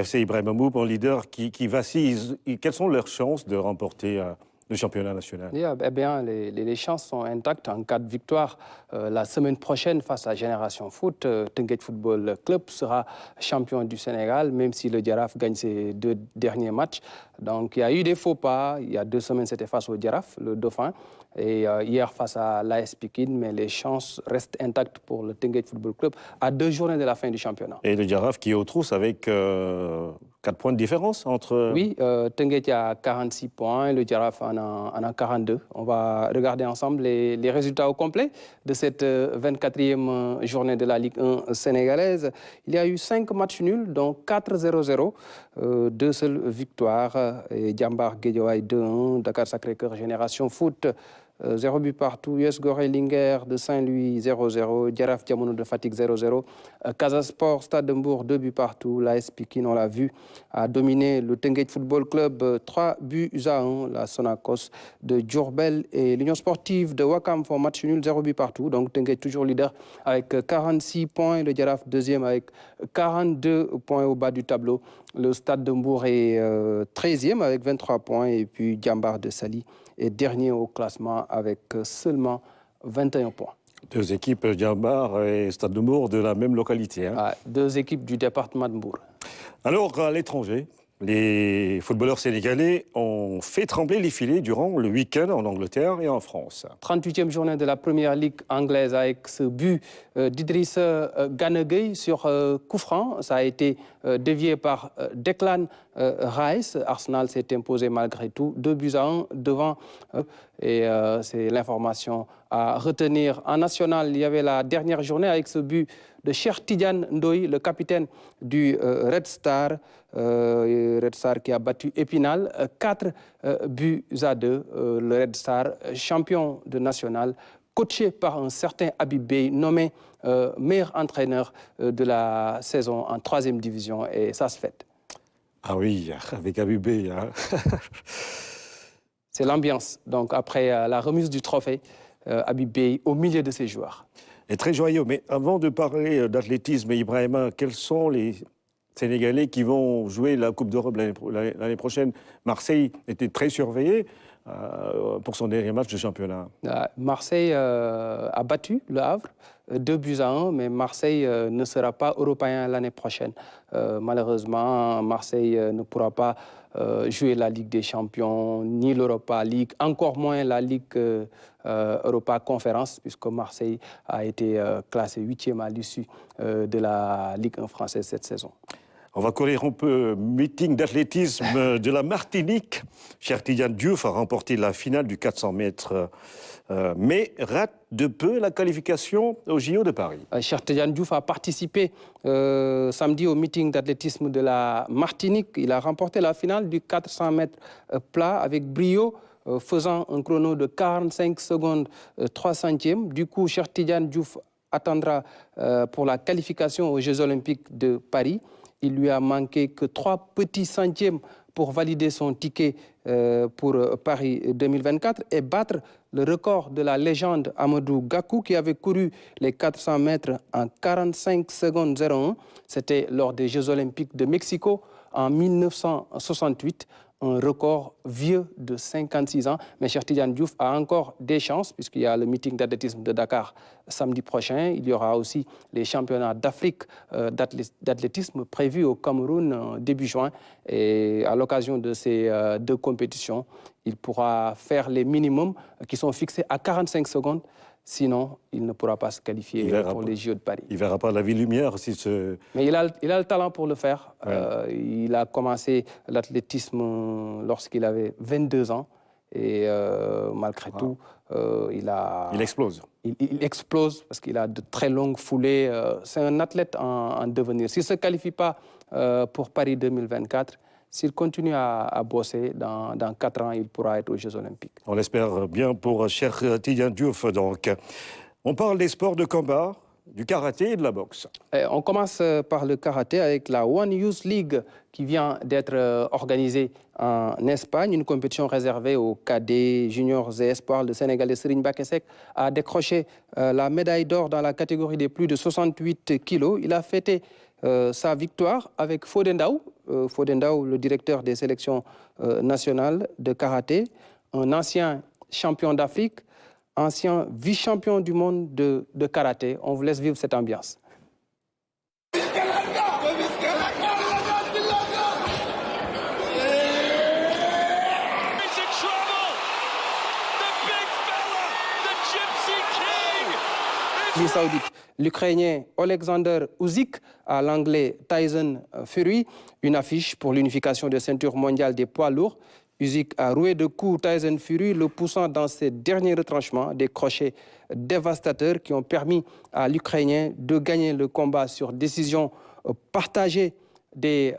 [SPEAKER 1] C'est Ibrahim Mboub, un leader qui vacille. Quelles sont leurs chances de remporter le championnat national?
[SPEAKER 2] Eh bien, les chances sont intactes en cas de victoire. La semaine prochaine, face à Génération Foot, Teungueth Football Club sera champion du Sénégal, même si le Jaraaf gagne ses 2 derniers matchs. Donc, il y a eu des faux pas. Il y a 2 semaines, c'était face au Jaraaf, le Dauphin. Et hier, face à l'AS Pikine, mais les chances restent intactes pour le Teungueth Football Club à 2 journées de la fin du championnat.
[SPEAKER 1] Et le Jaraaf qui est aux trousses avec 4 points de différence entre...
[SPEAKER 2] Oui, Teungueth a 46 points, le Jaraaf en a 42. On va regarder ensemble les résultats au complet de cette 24e journée de la Ligue 1 sénégalaise. Il y a eu 5 matchs nuls, dont 4-0-0, 2 seules victoires. Et Diambar Guédiawaye 2-1, Dakar Sacré-Cœur Génération Foot 0 but partout, US Gorée Linguère de Saint-Louis 0-0, Jaraaf Diamono de Fatick 0-0, Casa Sport Stade de Mbour 2 buts partout, l'AS Pikine, on l'a vu, a dominé le Teungueth Football Club 3 buts à 1, la Sonacos de Diourbel et l'Union Sportive de Ouakam font match nul 0 but partout, donc Teungueth toujours leader avec 46 points, le Jaraaf deuxième avec 42 points au bas du tableau, le Stade de Mbour est 13e avec 23 points et puis Diambar de Saly est dernier au classement avec seulement 21 points.
[SPEAKER 1] 2 équipes, Diambar et Stade de Mbour, de la même localité.
[SPEAKER 2] 2 équipes du département de Mbour.
[SPEAKER 1] Alors, à l'étranger, les footballeurs sénégalais ont fait trembler les filets durant le week-end en Angleterre et en France.
[SPEAKER 2] 38e journée de la première ligue anglaise avec ce but d'Idrissa Gana Gueye sur coup franc. Ça a été dévié par Declan Rice. Arsenal s'est imposé malgré tout 2 buts à 1 devant. Et c'est l'information à retenir. En national, il y avait la dernière journée avec ce but de Cheikh Tidiane Ndoye, le capitaine du Red Star. Red Star qui a battu Épinal 4 buts à 2. Le Red Star, champion de national, coaché par un certain Habib Beye, nommé meilleur entraîneur de la saison en 3e division. Et ça se fête.
[SPEAKER 1] Ah oui, avec Habib Beye.
[SPEAKER 2] C'est l'ambiance. Donc après la remise du trophée, Habib Beye au milieu de ses joueurs.
[SPEAKER 1] Et très joyeux. Mais avant de parler d'athlétisme, Ibrahima, quels sont les Sénégalais qui vont jouer la Coupe d'Europe l'année prochaine? Marseille était très surveillé pour son dernier match de championnat.
[SPEAKER 2] Marseille a battu Le Havre 2 buts à 1, mais Marseille ne sera pas européen l'année prochaine. Malheureusement, Marseille ne pourra pas jouer la Ligue des Champions, ni l'Europa League, encore moins la Ligue Europa Conférence, puisque Marseille a été classé 8e à l'issue de la Ligue 1 française cette saison.
[SPEAKER 1] On va courir un peu. Meeting d'athlétisme de la Martinique. Cheikh Tidiane Diouf a remporté la finale du 400 mètres, mais rate de peu la qualification au JO de Paris.
[SPEAKER 2] Cheikh Tidiane Diouf a participé samedi au meeting d'athlétisme de la Martinique. Il a remporté la finale du 400 mètres plat avec brio, faisant un chrono de 45 secondes 3 centièmes. Du coup, Cheikh Tidiane Diouf attendra pour la qualification aux Jeux Olympiques de Paris. Il lui a manqué que 3 petits centièmes pour valider son ticket pour Paris 2024 et battre le record de la légende Amadou Gakou qui avait couru les 400 mètres en 45 secondes 01. C'était lors des Jeux Olympiques de Mexico en 1968. un record vieux de 56 ans. Mais Cheikh Tidiane Diouf a encore des chances, puisqu'il y a le meeting d'athlétisme de Dakar samedi prochain. Il y aura aussi les championnats d'Afrique d'athlétisme prévus au Cameroun début juin. Et à l'occasion de ces deux compétitions, il pourra faire les minimums qui sont fixés à 45 secondes. Sinon, il ne pourra pas se qualifier pour les JO de Paris.
[SPEAKER 1] Il ne verra pas la vie-lumière
[SPEAKER 2] Mais il a le talent pour le faire. Ouais. Il a commencé l'athlétisme lorsqu'il avait 22 ans. Et malgré tout, il
[SPEAKER 1] explose.
[SPEAKER 2] Il explose parce qu'il a de très longues foulées. C'est un athlète en devenir. S'il ne se qualifie pas pour Paris 2024, s'il continue à bosser, dans 4 ans, il pourra être aux Jeux Olympiques.
[SPEAKER 1] On l'espère bien pour Cheikh Tidiane Diouf, donc. On parle des sports de combat, du karaté et de la boxe.
[SPEAKER 2] On commence par le karaté avec la One Youth League qui vient d'être organisée en Espagne, une compétition réservée aux cadets, juniors et espoirs. Le Sénégalais Serigne Bakesek a décroché la médaille d'or dans la catégorie des plus de 68 kilos. Il a fêté sa victoire avec Fodendaou, le directeur des sélections nationales de karaté, un ancien champion d'Afrique, ancien vice-champion du monde de karaté. On vous laisse vivre cette ambiance. Saoudite. L'Ukrainien Alexander Usyk à l'Anglais Tyson Fury, une affiche pour l'unification des ceintures mondiales des poids lourds. Usyk a roué de coups Tyson Fury, le poussant dans ses derniers retranchements, des crochets dévastateurs qui ont permis à l'Ukrainien de gagner le combat sur décision partagée des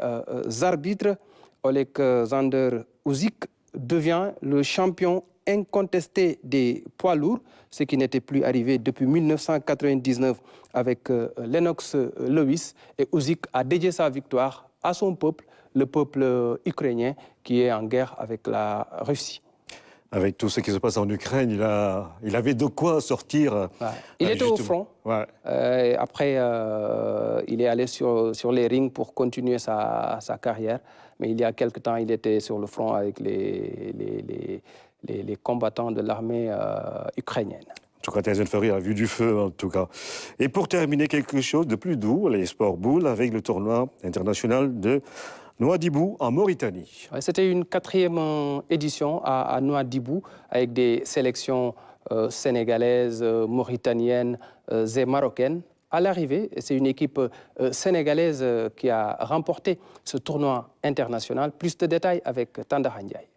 [SPEAKER 2] arbitres. Alexander Usyk devient le champion incontesté des poids lourds, ce qui n'était plus arrivé depuis 1999 avec Lennox Lewis. Et Usyk a dédié sa victoire à son peuple, le peuple ukrainien qui est en guerre avec la Russie.
[SPEAKER 1] Avec tout ce qui se passe en Ukraine, il avait de quoi sortir.
[SPEAKER 2] Ouais. Il était au front.
[SPEAKER 1] Ouais.
[SPEAKER 2] Après, il est allé sur les rings pour continuer sa carrière. Mais il y a quelque temps, il était sur le front avec les combattants de l'armée ukrainienne.
[SPEAKER 1] En tout cas, Tyson Fury a vu du feu, en tout cas. Et pour terminer, quelque chose de plus doux, les sports boules, avec le tournoi international de Nouadhibou en Mauritanie.
[SPEAKER 2] C'était une 4e édition à Nouadhibou, avec des sélections sénégalaises, mauritaniennes et marocaines. À l'arrivée, c'est une équipe sénégalaise qui a remporté ce tournoi international. Plus de détails avec Tanda Ndiaye.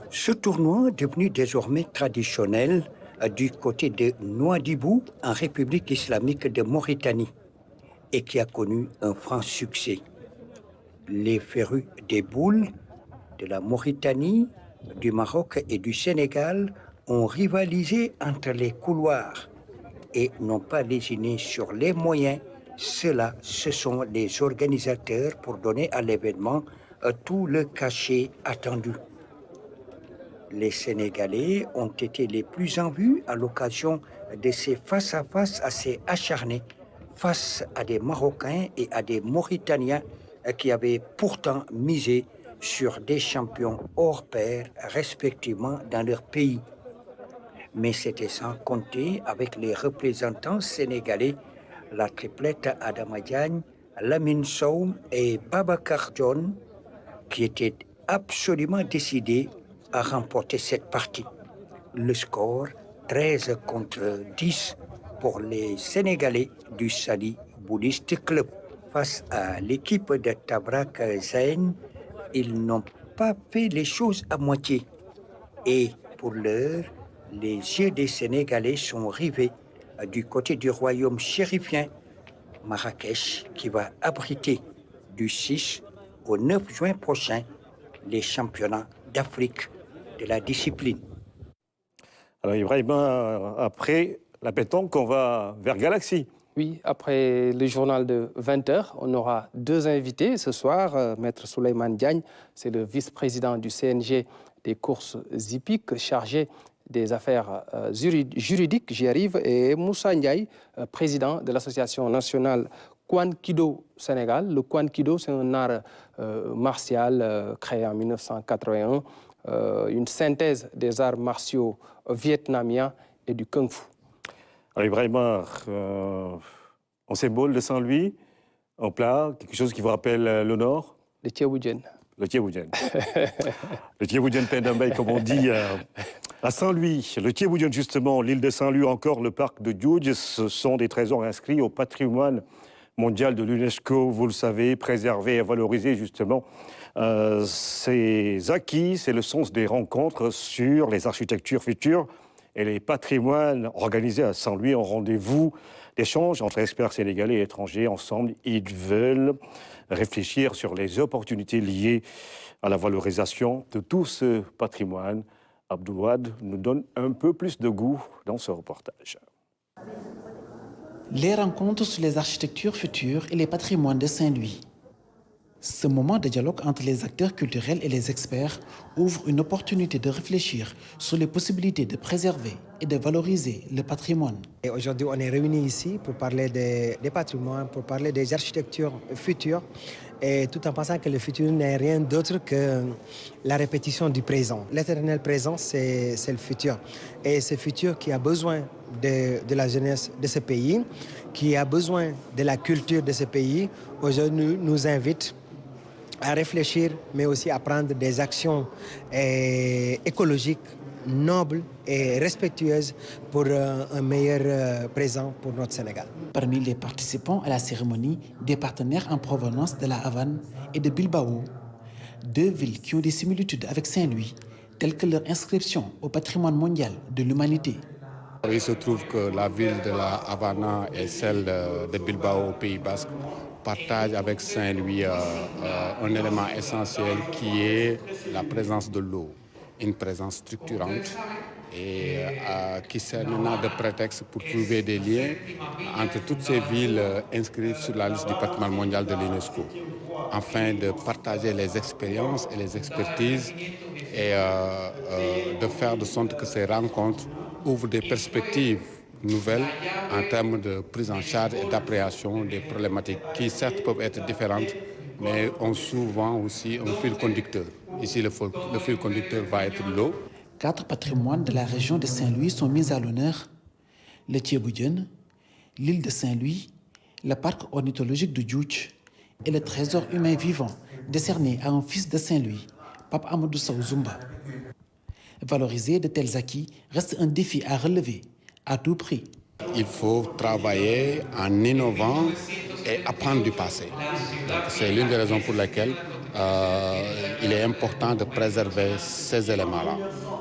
[SPEAKER 4] Ce tournoi, devenu désormais traditionnel du côté de Nouadhibou, en République islamique de Mauritanie, et qui a connu un franc succès. Les férus des boules de la Mauritanie, du Maroc et du Sénégal ont rivalisé entre les couloirs et n'ont pas lésiné sur les moyens. Ceux-là, ce sont les organisateurs pour donner à l'événement tout le cachet attendu. Les Sénégalais ont été les plus en vue à l'occasion de ces face-à-face assez acharnés face à des Marocains et à des Mauritaniens qui avaient pourtant misé sur des champions hors pair, respectivement dans leur pays. Mais c'était sans compter avec les représentants sénégalais, la triplette Adama Diagne, Lamine Sow et Babacar John, qui étaient absolument décidés à remporter cette partie. Le score, 13 contre 10 pour les Sénégalais du Sali Buddhist Club. Face à l'équipe de Tabrak Zayn, ils n'ont pas fait les choses à moitié. Et pour l'heure, les yeux des Sénégalais sont rivés du côté du royaume chérifien, Marrakech, qui va abriter du 6 au 9 juin prochain les championnats d'Afrique de la discipline.
[SPEAKER 1] Alors Ibrahim, après la pétanque, on va vers Galaxy.
[SPEAKER 2] Oui, après le journal de 20h, on aura 2 invités ce soir. Maître Souleymane Diagne, c'est le vice-président du CNG des courses hippiques, chargé des affaires juridiques, j'y arrive, et Moussa Ndiaye, président de l'Association nationale Kwan Kido Sénégal. Le Kwan Kido, c'est un art martial créé en 1981, une synthèse des arts martiaux vietnamiens et du Kung Fu.
[SPEAKER 1] Alors Ibrahima, un symbole de Saint-Louis, un plat, quelque chose qui vous rappelle le Nord?
[SPEAKER 2] Le Thieboudienne.
[SPEAKER 1] Le Thieboudienne. Le Thieboudienne Pendambay, comme on dit à Saint-Louis. Le Thieboudienne, justement, l'île de Saint-Louis, encore le parc de Djoudj, ce sont des trésors inscrits au patrimoine mondial de l'UNESCO, vous le savez, préserver et valoriser justement ces acquis, c'est le sens des rencontres sur les architectures futures et les patrimoines organisés à Saint-Louis en rendez-vous d'échange entre experts sénégalais et étrangers. Ensemble, ils veulent réfléchir sur les opportunités liées à la valorisation de tout ce patrimoine. Abdoulouad nous donne un peu plus de goût dans ce reportage.
[SPEAKER 5] Les rencontres sur les architectures futures et les patrimoines de Saint-Louis. Ce moment de dialogue entre les acteurs culturels et les experts ouvre une opportunité de réfléchir sur les possibilités de préserver et de valoriser le patrimoine.
[SPEAKER 6] Aujourd'hui, on est réunis ici pour parler des patrimoines, pour parler des architectures futures, et tout en pensant que le futur n'est rien d'autre que la répétition du présent. L'éternel présent, c'est le futur. Et ce futur qui a besoin de la jeunesse de ce pays, qui a besoin de la culture de ce pays, aujourd'hui nous invite à réfléchir, mais aussi à prendre des actions écologiques, nobles et respectueuses pour un meilleur présent pour notre Sénégal.
[SPEAKER 5] Parmi les participants à la cérémonie, des partenaires en provenance de la Havane et de Bilbao, deux villes qui ont des similitudes avec Saint-Louis, telles que leur inscription au patrimoine mondial de l'humanité.
[SPEAKER 8] Il se trouve que la ville de la Havana et celle de Bilbao au Pays Basque partagent avec Saint-Louis un élément essentiel qui est la présence de l'eau, une présence structurante et qui sert maintenant de prétexte pour trouver des liens entre toutes ces villes inscrites sur la liste du patrimoine mondial de l'UNESCO, afin de partager les expériences et les expertises et de faire de sorte que ces rencontres ouvrent des perspectives nouvelles en termes de prise en charge et d'appréhension des problématiques qui certes peuvent être différentes, mais ont souvent aussi un fil conducteur. Ici, le fil conducteur va être l'eau.
[SPEAKER 5] 4 patrimoines de la région de Saint-Louis sont mis à l'honneur: le Thieboudienne, l'île de Saint-Louis, le parc ornithologique de Djoudj et le trésor humain vivant décerné à un fils de Saint-Louis, Pape Amadou Sow Zumba. Valoriser de tels acquis reste un défi à relever à tout prix.
[SPEAKER 8] Il faut travailler en innovant et apprendre du passé. C'est l'une des raisons pour lesquelles il est important de préserver ces éléments-là.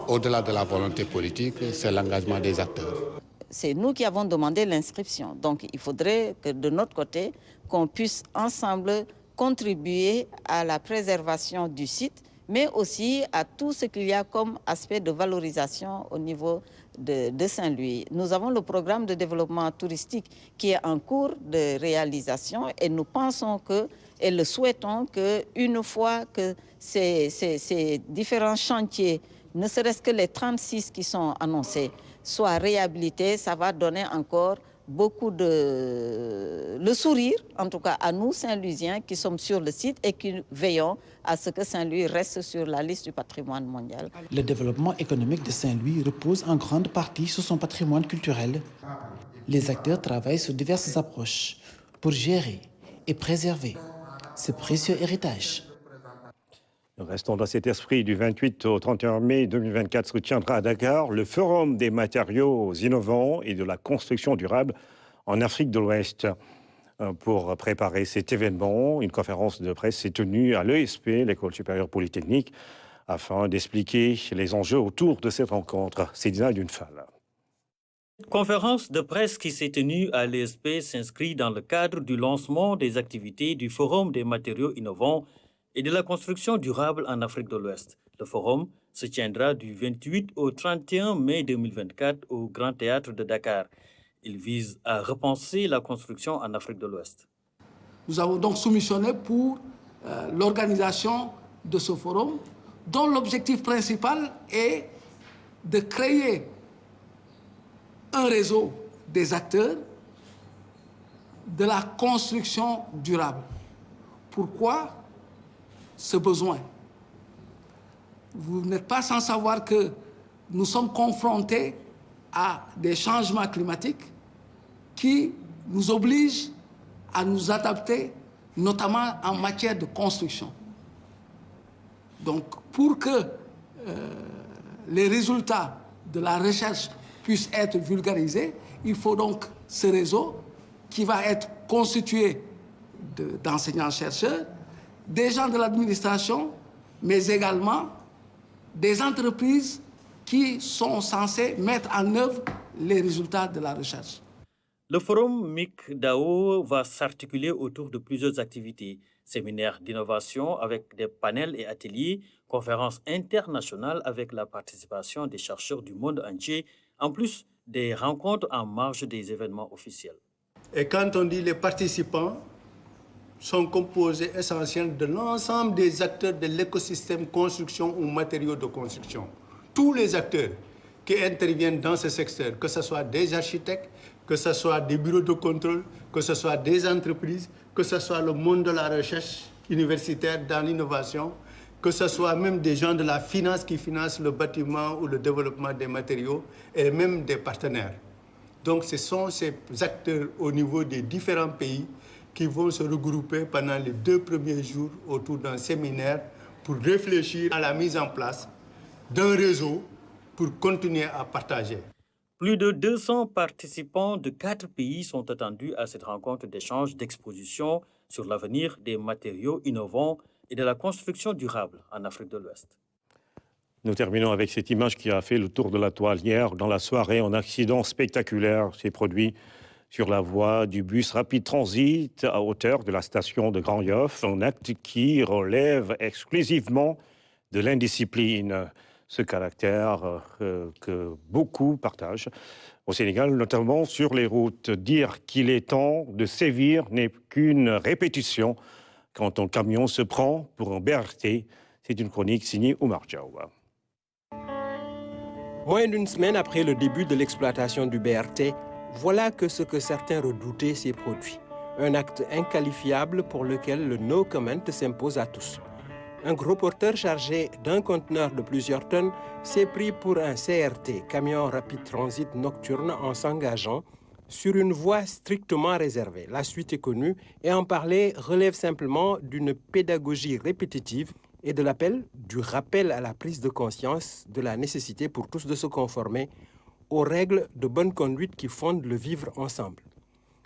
[SPEAKER 8] Au-delà de la volonté politique, c'est l'engagement des acteurs.
[SPEAKER 9] C'est nous qui avons demandé l'inscription. Donc il faudrait que de notre côté, qu'on puisse ensemble contribuer à la préservation du site, mais aussi à tout ce qu'il y a comme aspect de valorisation au niveau de Saint-Louis. Nous avons le programme de développement touristique qui est en cours de réalisation et nous pensons que, et le souhaitons qu'une fois que ces différents chantiers, ne serait-ce que les 36 qui sont annoncés, soient réhabilités, ça va donner encore beaucoup le sourire, en tout cas à nous Saint-Louisiens qui sommes sur le site et qui veillons à ce que Saint-Louis reste sur la liste du patrimoine mondial.
[SPEAKER 5] Le développement économique de Saint-Louis repose en grande partie sur son patrimoine culturel. Les acteurs travaillent sur diverses approches pour gérer et préserver ce précieux héritage.
[SPEAKER 1] Restons dans cet esprit. Du 28 au 31 mai 2024 se tiendra à Dakar le Forum des matériaux innovants et de la construction durable en Afrique de l'Ouest. Pour préparer cet événement, une conférence de presse s'est tenue à l'ESP, l'École supérieure polytechnique, afin d'expliquer les enjeux autour de cette rencontre. C'est Dina Dunfal.
[SPEAKER 25] Conférence de presse qui s'est tenue à l'ESP s'inscrit dans le cadre du lancement des activités du Forum des matériaux innovants et de la construction durable en Afrique de l'Ouest. Le forum se tiendra du 28 au 31 mai 2024 au Grand Théâtre de Dakar. Il vise à repenser la construction en Afrique de l'Ouest.
[SPEAKER 26] Nous avons donc soumissionné pour l'organisation de ce forum, dont l'objectif principal est de créer un réseau des acteurs de la construction durable. Pourquoi ce besoin? Vous n'êtes pas sans savoir que nous sommes confrontés à des changements climatiques qui nous obligent à nous adapter, notamment en matière de construction. Donc, pour que les résultats de la recherche puissent être vulgarisés, il faut donc ce réseau qui va être constitué d'enseignants-chercheurs, des gens de l'administration, mais également des entreprises qui sont censées mettre en œuvre les résultats de la recherche.
[SPEAKER 25] Le forum MIC-DAO va s'articuler autour de plusieurs activités. Séminaires d'innovation avec des panels et ateliers, conférences internationales avec la participation des chercheurs du monde entier, en plus des rencontres en marge des événements officiels.
[SPEAKER 11] Et quand on dit les participants sont composés essentiellement de l'ensemble des acteurs de l'écosystème construction ou matériaux de construction. Tous les acteurs qui interviennent dans ce secteur, que ce soit des architectes, que ce soit des bureaux de contrôle, que ce soit des entreprises, que ce soit le monde de la recherche universitaire dans l'innovation, que ce soit même des gens de la finance qui financent le bâtiment ou le développement des matériaux, et même des partenaires. Donc ce sont ces acteurs au niveau des différents pays qui vont se regrouper pendant les 2 premiers jours autour d'un séminaire pour réfléchir à la mise en place d'un réseau pour continuer à partager.
[SPEAKER 25] Plus de 200 participants de 4 pays sont attendus à cette rencontre d'échange d'exposition sur l'avenir des matériaux innovants et de la construction durable en Afrique de l'Ouest.
[SPEAKER 1] Nous terminons avec cette image qui a fait le tour de la toile hier. Dans la soirée, un accident spectaculaire s'est produit sur la voie du bus Rapid Transit à hauteur de la station de Grand Yoff. Un acte qui relève exclusivement de l'indiscipline. Ce caractère que beaucoup partagent au Sénégal, notamment sur les routes. Dire qu'il est temps de sévir n'est qu'une répétition. Quand un camion se prend pour un BRT, c'est une chronique signée Oumar Diawa.
[SPEAKER 12] Moins d'une semaine après le début de l'exploitation du BRT, voilà que ce que certains redoutaient s'est produit. Un acte inqualifiable pour lequel le no comment s'impose à tous. Un gros porteur chargé d'un conteneur de plusieurs tonnes s'est pris pour un CRT, camion rapide transit nocturne, en s'engageant sur une voie strictement réservée. La suite est connue et en parler relève simplement d'une pédagogie répétitive et de l'appel, du rappel à la prise de conscience de la nécessité pour tous de se conformer aux règles de bonne conduite qui fondent le vivre ensemble.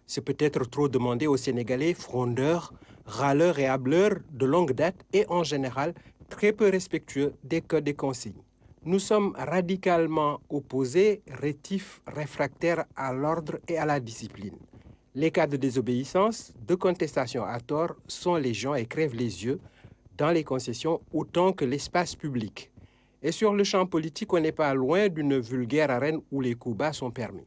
[SPEAKER 12] C'est peut-être trop demandé aux Sénégalais frondeurs, râleurs et hâbleurs de longue date et en général très peu respectueux des codes et consignes. Nous sommes radicalement opposés, rétifs, réfractaires à l'ordre et à la discipline. Les cas de désobéissance, de contestation à tort sont légion et crèvent les yeux dans les concessions autant que l'espace public. Et sur le champ politique, on n'est pas loin d'une vulgaire arène où les coups bas sont permis.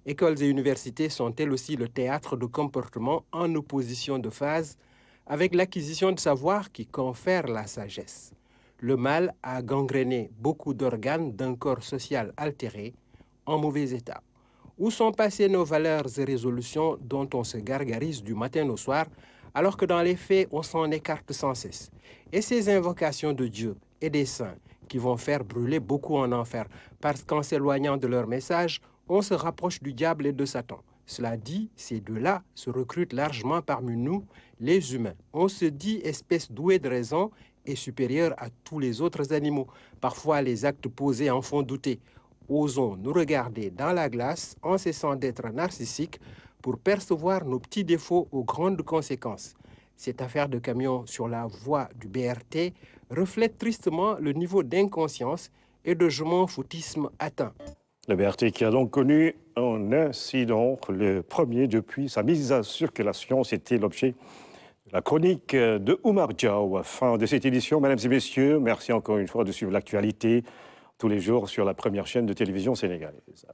[SPEAKER 12] Écoles et universités sont elles aussi le théâtre de comportements en opposition de phase avec l'acquisition de savoir qui confère la sagesse. Le mal a gangréné beaucoup d'organes d'un corps social altéré, en mauvais état. Où sont passées nos valeurs et résolutions dont on se gargarise du matin au soir, alors que dans les faits, on s'en écarte sans cesse? Et ces invocations de Dieu et des saints qui vont faire brûler beaucoup en enfer, parce qu'en s'éloignant de leur message, on se rapproche du diable et de Satan. Cela dit, ces deux-là se recrutent largement parmi nous, les humains. On se dit espèce douée de raison et supérieure à tous les autres animaux. Parfois, les actes posés en font douter. Osons nous regarder dans la glace en cessant d'être narcissiques pour percevoir nos petits défauts aux grandes conséquences. Cette affaire de camion sur la voie du BRT reflète tristement le niveau d'inconscience et de je m'en foutisme atteint.
[SPEAKER 1] Le BRT qui a donc connu un incident, le premier depuis sa mise en circulation. C'était l'objet de la chronique de Oumar Diaw. Fin de cette édition, mesdames et messieurs. Merci encore une fois de suivre l'actualité tous les jours sur la première chaîne de télévision sénégalaise.